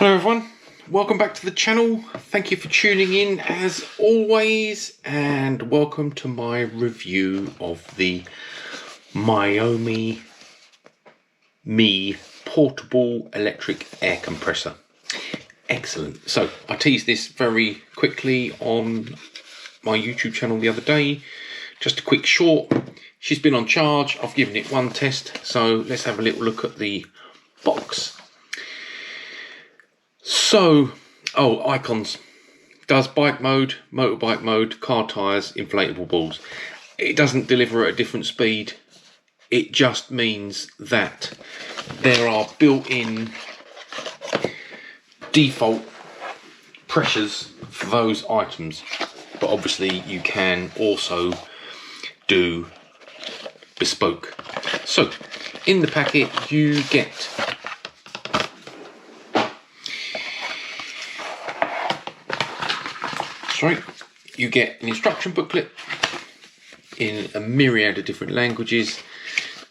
Hello everyone, welcome back to the channel. Thank you for tuning in as always, and welcome to my review of the Xiaomi Mi portable electric air compressor. Excellent. So I teased this very quickly on my YouTube channel the other day. Just a quick short. She's been on charge. I've given it one test, so let's have a little look at the box. So, icons. Does bike mode, motorbike mode, car tyres, inflatable balls. It doesn't deliver at a different speed. It just means that there are built-in default pressures for those items. But obviously you can also do bespoke. So, in the packet you get you get an instruction booklet in a myriad of different languages,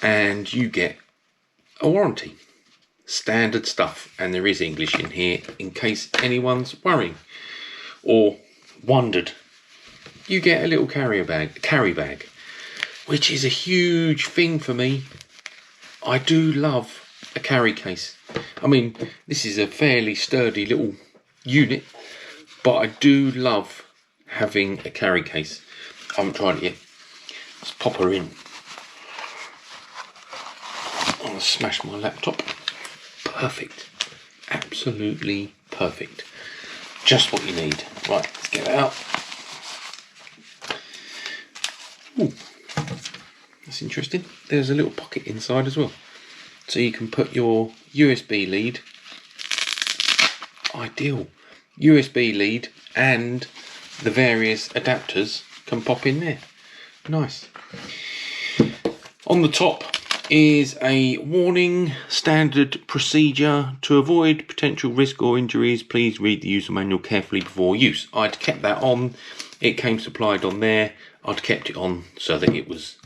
and you get a warranty. Standard stuff, and there is English in here in case anyone's worrying or wondered. You get a little carry bag, which is a huge thing for me. I do love a carry case. I mean, this is a fairly sturdy little unit, but I do love having a carry case. I haven't tried it yet. Let's pop her in. I'm going to smash my laptop. Perfect. Absolutely perfect. Just what you need. Right, let's get it out. Ooh, that's interesting. There's a little pocket inside as well. So you can put your USB lead. Ideal. USB lead and the various adapters can pop in there. Nice. On the top is a warning: standard procedure. To avoid potential risk or injuries, please read the user manual carefully before use. I'd kept that on. It came supplied on there. I'd kept it on so that it was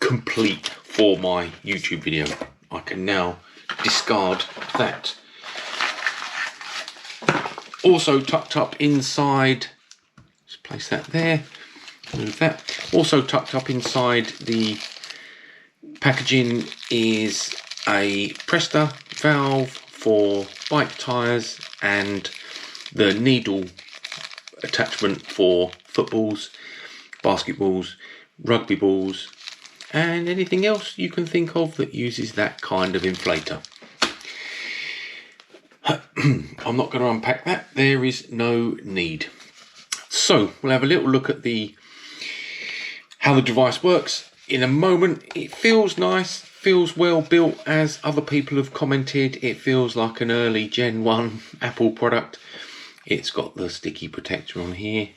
complete for my YouTube video. I can now discard that. Also tucked up inside, just place that there, move that. Also tucked up inside the packaging is a Presta valve for bike tyres and the needle attachment for footballs, basketballs, rugby balls, and anything else you can think of that uses that kind of inflator. I'm not going to unpack that. There is no need. So we'll have a little look at how the device works in a moment. It feels nice, feels well built, as other people have commented. It feels like an early Gen 1 Apple product. It's got the sticky protector on here.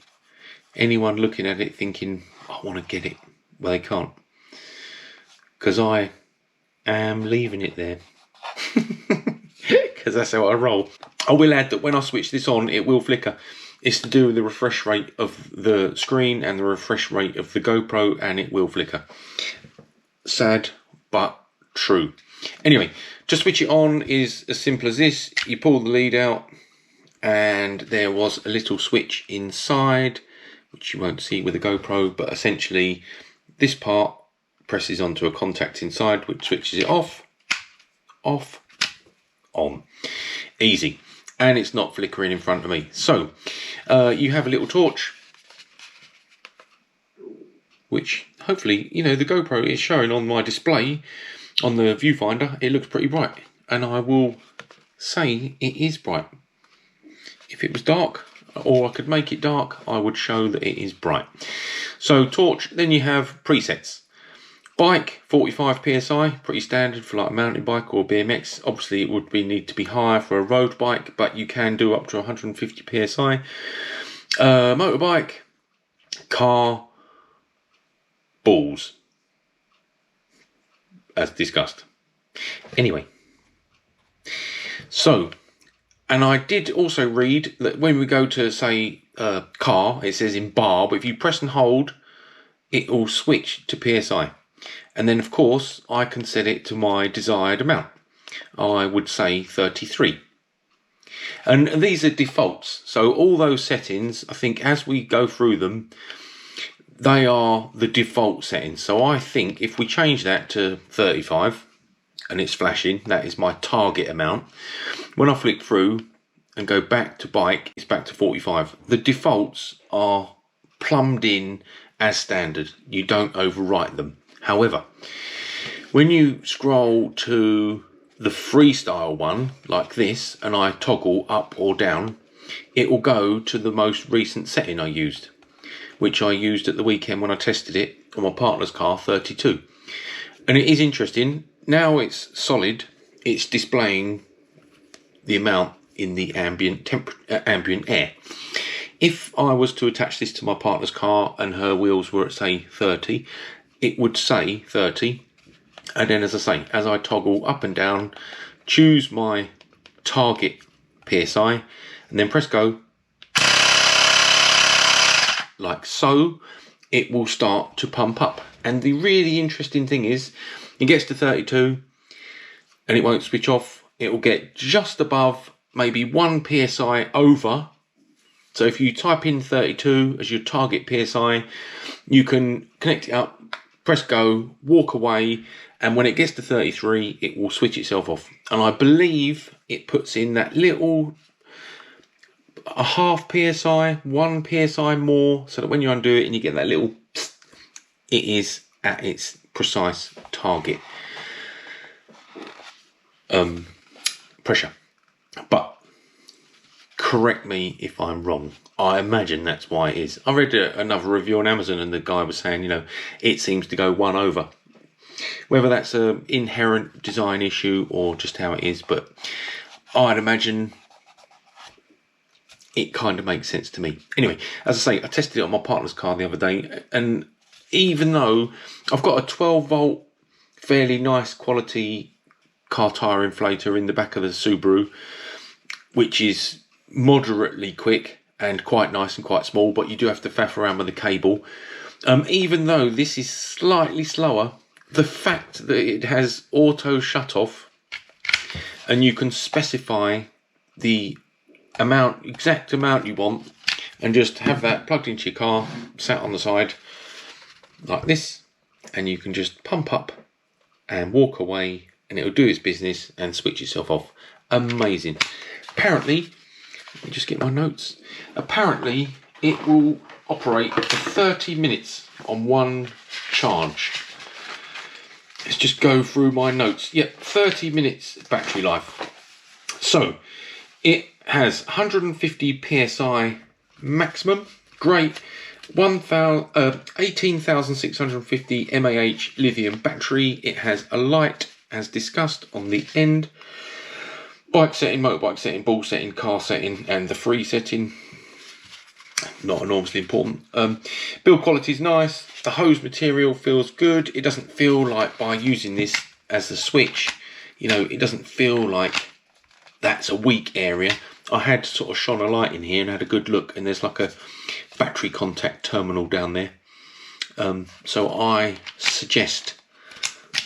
Anyone looking at it thinking, I want to get it, well, they can't, because I am leaving it there. Because that's how I roll. I will add that when I switch this on, it will flicker. It's to do with the refresh rate of the screen and the refresh rate of the GoPro, and it will flicker. Sad, but true. Anyway, to switch it on is as simple as this. You pull the lead out, and there was a little switch inside, which you won't see with the GoPro, but essentially this part presses onto a contact inside, which switches it off, on. Easy. And it's not flickering in front of me. So you have a little torch, which hopefully, you know, the GoPro is showing on my display on the viewfinder. It looks pretty bright, and I will say it is bright. If it was dark, or I could make it dark, I would show that it is bright. So torch. Then you have presets. Bike, 45 psi, pretty standard for like a mountain bike or BMX. Obviously it would need to be higher for a road bike, but you can do up to 150 psi. Motorbike, car, balls, as discussed. Anyway, so, and I did also read that when we go to, say, car, it says in bar, but if you press and hold, it will switch to psi. And then, of course, I can set it to my desired amount. I would say 33. And these are defaults. So all those settings, I think as we go through them, they are the default settings. So I think if we change that to 35 and it's flashing, that is my target amount. When I flick through and go back to bike, it's back to 45. The defaults are plumbed in as standard. You don't overwrite them. However, when you scroll to the freestyle one like this and I toggle up or down, it will go to the most recent setting I used, which I used at the weekend when I tested it on my partner's car, 32. And it is interesting. Now it's solid, it's displaying the amount in the ambient air. If I was to attach this to my partner's car and her wheels were at, say, 30, it would say 30. And then, as I say, as I toggle up and down, choose my target PSI, and then press go, like so, it will start to pump up. And the really interesting thing is, it gets to 32, and it won't switch off. It will get just above, maybe 1 PSI over. So if you type in 32 as your target PSI, you can connect it up, press go, walk away, and when it gets to 33, it will switch itself off. And I believe it puts in that little, a half PSI, 1 PSI more, so that when you undo it and you get that little psst, it is at its precise target pressure. But correct me if I'm wrong. I imagine that's why it is. I read another review on Amazon and the guy was saying, you know, it seems to go 1 over. Whether that's an inherent design issue or just how it is, but I'd imagine it kind of makes sense to me. Anyway, as I say, I tested it on my partner's car the other day, and even though I've got a 12 volt, fairly nice quality car tyre inflator in the back of the Subaru, which is moderately quick and quite nice and quite small, but you do have to faff around with the cable. Even though this is slightly slower, the fact that it has auto shut off and you can specify the exact amount you want and just have that plugged into your car, sat on the side like this, and you can just pump up and walk away and it'll do its business and switch itself off. Amazing. Apparently, let me just get my notes. Apparently, it will operate for 30 minutes on one charge. Let's just go through my notes. Yep, 30 minutes battery life. So, it has 150 PSI maximum. Great. 18,650 mAh lithium battery. It has a light, as discussed, on the end. Bike setting, motorbike setting, ball setting, car setting, and the free setting. Not enormously important. Build quality is nice. The hose material feels good. It doesn't feel like, by using this as the switch, you know, it doesn't feel like that's a weak area. I had sort of shone a light in here and had a good look, and there's like a battery contact terminal down there. So I suggest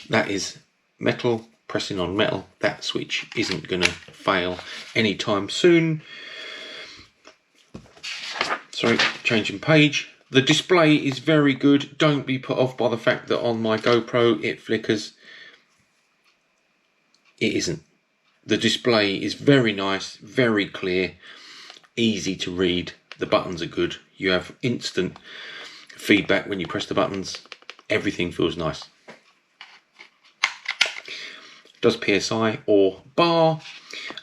that is metal pressing on metal. That switch isn't going to fail anytime soon. Sorry, changing page. The display is very good. Don't be put off by the fact that on my GoPro it flickers. It isn't. The display is very nice, very clear, easy to read. The buttons are good. You have instant feedback when you press the buttons. Everything feels nice. Does PSI or bar.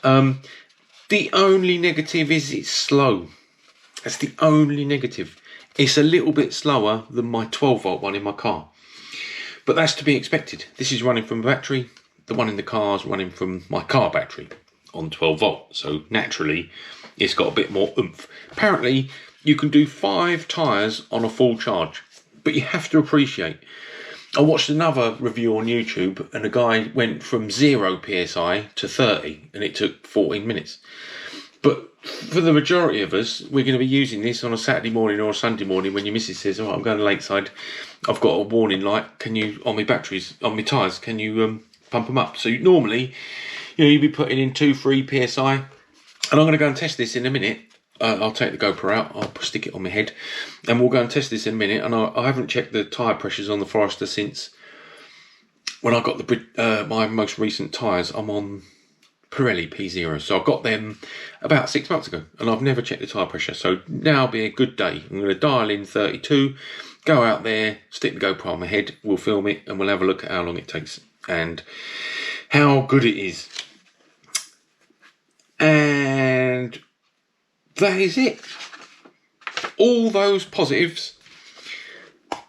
The only negative is it's slow. That's the only negative. It's a little bit slower than my 12 volt one in my car. But that's to be expected. This is running from a battery. The one in the car is running from my car battery on 12 volt. So naturally, it's got a bit more oomph. Apparently, you can do 5 tyres on a full charge. But you have to appreciate, I watched another review on YouTube and a guy went from 0 PSI to 30 and it took 14 minutes. But for the majority of us, we're going to be using this on a Saturday morning or a Sunday morning when your missus says, oh, I'm going to Lakeside, I've got a warning light, can you, on my batteries, on my tyres, can you pump them up? So normally, you know, you'd be putting in 2-3 PSI And I'm going to go and test this in a minute. I'll take the GoPro out, I'll stick it on my head, and we'll go and test this in a minute. And I haven't checked the tyre pressures on the Forester since when I got my most recent tyres. I'm on Pirelli P0, so I got them about 6 months ago, and I've never checked the tyre pressure. So now will be a good day. I'm going to dial in 32, go out there, stick the GoPro on my head, we'll film it, and we'll have a look at how long it takes and how good it is. And that is it. All those positives: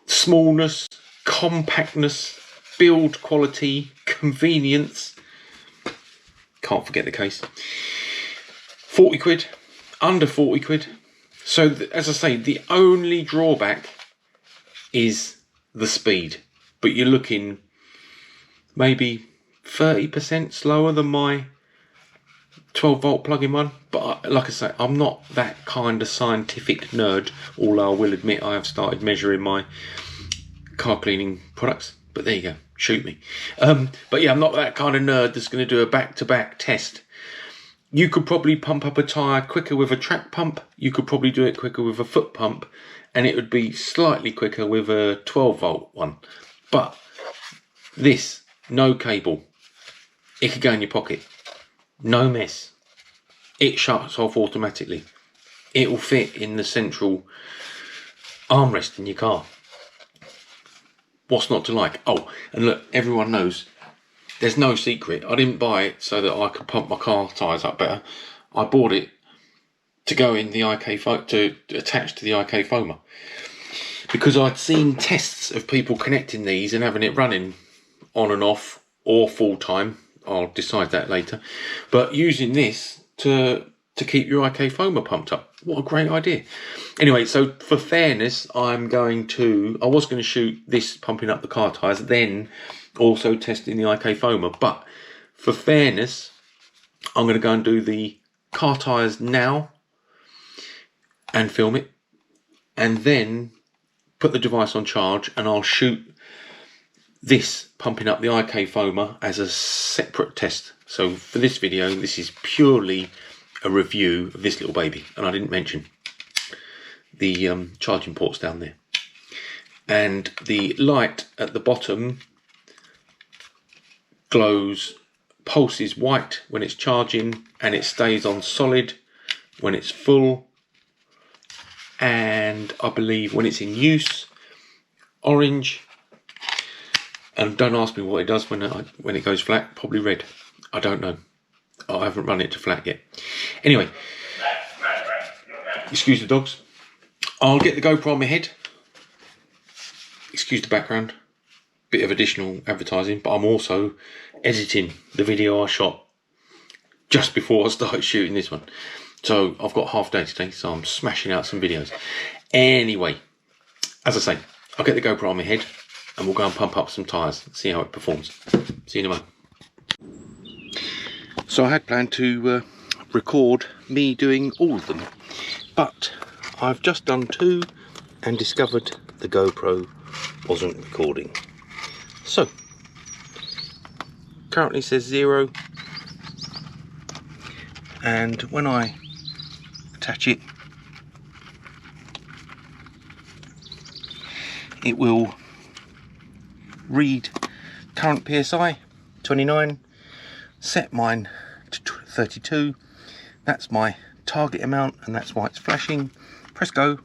smallness, compactness, build quality, convenience. Can't forget the case. 40 quid, under 40 quid. So as I say, the only drawback is the speed, but you're looking maybe 30% slower than my 12 volt plug-in one. But like I say, I'm not that kind of scientific nerd, although I will admit I have started measuring my car cleaning products. But there you go, shoot me. But yeah, I'm not that kind of nerd that's going to do a back-to-back test. You could probably pump up a tyre quicker with a track pump. You could probably do it quicker with a foot pump, and it would be slightly quicker with a 12 volt one. But this, no cable, it could go in your pocket, no mess. It shuts off automatically. It will fit in the central armrest in your car. What's not to like? Oh, and look, everyone knows there's no secret. I didn't buy it so that I could pump my car tyres up better. I bought it to go in the to attach to the IK foamer, because I'd seen tests of people connecting these and having it running on and off or full time. I'll decide that later. But using this to keep your IK foamer pumped up. What a great idea. Anyway, so for fairness, I was going to shoot this pumping up the car tyres, then also testing the IK foamer. But for fairness, I'm going to go and do the car tyres now and film it, and then put the device on charge, and I'll shoot this pumping up the IK foamer as a separate test. So for this video, this is purely a review of this little baby, and I didn't mention the charging ports down there, and the light at the bottom pulses white when it's charging, and it stays on solid when it's full, and I believe when it's in use, orange. And don't ask me what it does when it goes flat. Probably red. I don't know. I haven't run it to flat yet. Anyway, excuse the dogs. I'll get the GoPro on my head. Excuse the background. Bit of additional advertising, but I'm also editing the video I shot just before I started shooting this one. So I've got half day today, so I'm smashing out some videos. Anyway, as I say, I'll get the GoPro on my head, and we'll go and pump up some tyres and see how it performs. See you in a moment. So I had planned to record me doing all of them, but I've just done 2 and discovered the GoPro wasn't recording. So, currently says 0, and when I attach it, it will read current PSI 29, set mine to 32. That's my target amount, and that's why it's flashing. Press go.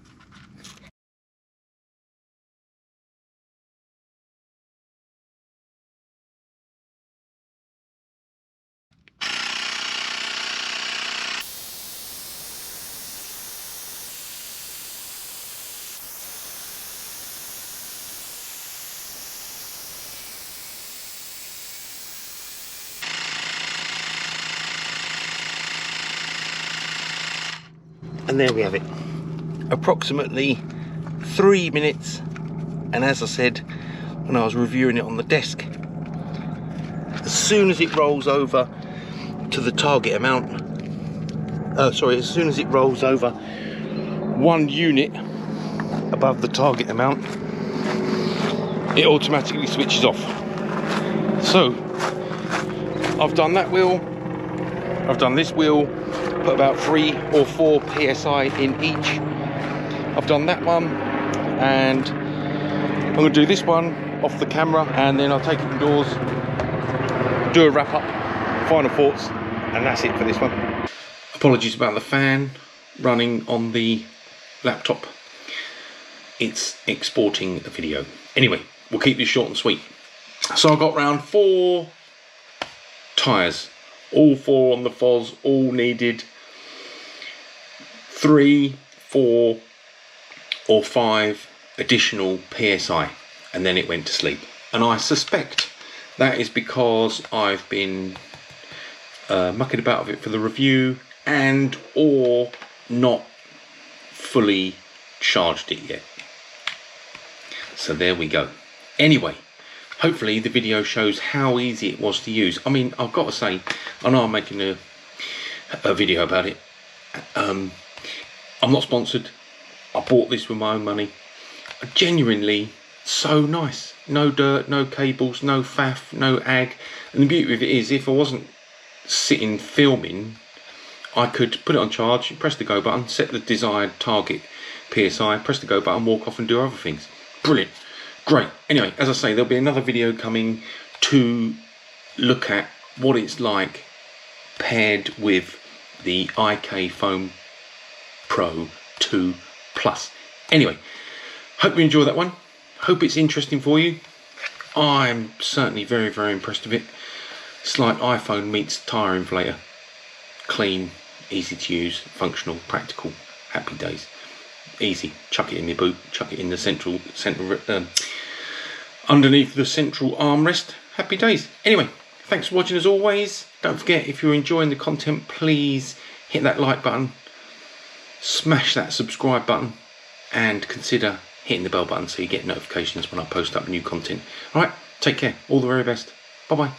And there we have it, approximately 3 minutes. And as I said when I was reviewing it on the desk, as soon as it rolls over to the target amount, as soon as it rolls over 1 unit above the target amount, it automatically switches off. So I've done that wheel, I've done this wheel, put about 3 or 4 psi in each. I've done that one, and I'm going to do this one off the camera, and then I'll take it indoors, do a wrap up, final thoughts, and that's it for this one. Apologies about the fan running on the laptop. It's exporting a video. Anyway, we'll keep this short and sweet. So I got round 4 tyres, all 4 on the FOS, all needed 3, 4 or 5 additional psi, and then it went to sleep. And I suspect that is because I've been mucking about with it for the review, and or not fully charged it yet. So there we go. Anyway, hopefully the video shows how easy it was to use. I mean, I've got to say, I know I'm making a video about it. I'm not sponsored. I bought this with my own money. Genuinely so nice. No dirt, no cables, no faff, no ag. And the beauty of it is, if I wasn't sitting filming, I could put it on charge, press the go button, set the desired target PSI, press the go button, walk off and do other things. Brilliant. Great. Anyway, as I say, there'll be another video coming to look at what it's like paired with the IK Foam Pro 2 Plus. Anyway, hope you enjoy that one. Hope it's interesting for you. I'm certainly very, very impressed with it. It's like iPhone meets tyre inflator. Clean, easy to use, functional, practical. Happy days. Easy. Chuck it in your boot. Chuck it in the central underneath the central armrest. Happy days. Anyway, thanks for watching as always. Don't forget, if you're enjoying the content, please hit that like button, smash that subscribe button, and consider hitting the bell button so you get notifications when I post up new content. Alright, take care. All the very best. Bye bye.